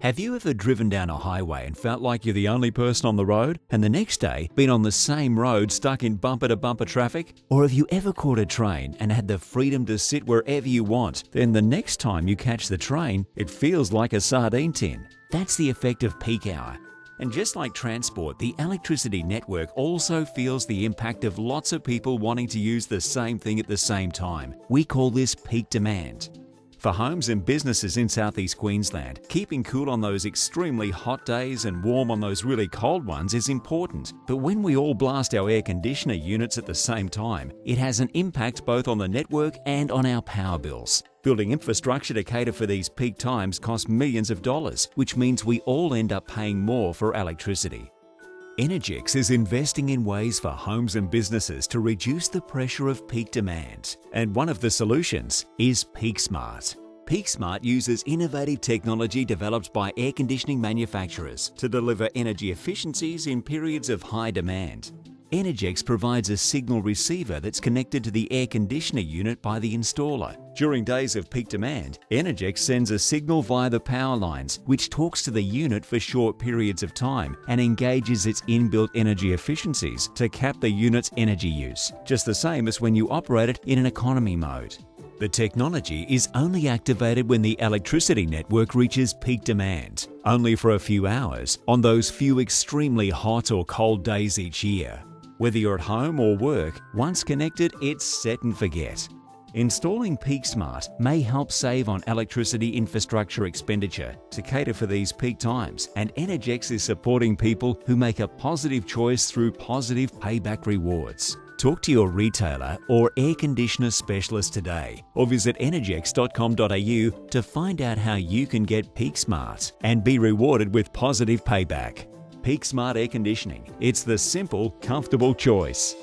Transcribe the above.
Have you ever driven down a highway and felt like you're the only person on the road, and the next day been on the same road stuck in bumper-to-bumper traffic? Or have you ever caught a train and had the freedom to sit wherever you want, then the next time you catch the train, it feels like a sardine tin? That's the effect of peak hour. And just like transport, the electricity network also feels the impact of lots of people wanting to use the same thing at the same time. We call this peak demand. For homes and businesses in southeast Queensland, keeping cool on those extremely hot days and warm on those really cold ones is important. But when we all blast our air conditioner units at the same time, it has an impact both on the network and on our power bills. Building infrastructure to cater for these peak times costs millions of dollars, which means we all end up paying more for electricity. Energex is investing in ways for homes and businesses to reduce the pressure of peak demand, and one of the solutions is PeakSmart. PeakSmart uses innovative technology developed by air conditioning manufacturers to deliver energy efficiencies in periods of high demand. Energex provides a signal receiver that's connected to the air conditioner unit by the installer. During days of peak demand, Energex sends a signal via the power lines, which talks to the unit for short periods of time and engages its inbuilt energy efficiencies to cap the unit's energy use, just the same as when you operate it in an economy mode. The technology is only activated when the electricity network reaches peak demand, only for a few hours on those few extremely hot or cold days each year. Whether you're at home or work, once connected, it's set and forget. Installing PeakSmart may help save on electricity infrastructure expenditure to cater for these peak times, and Energex is supporting people who make a positive choice through positive payback rewards. Talk to your retailer or air conditioner specialist today, or visit energex.com.au to find out how you can get PeakSmart and be rewarded with positive payback. PeakSmart Air Conditioning. It's the simple, comfortable choice.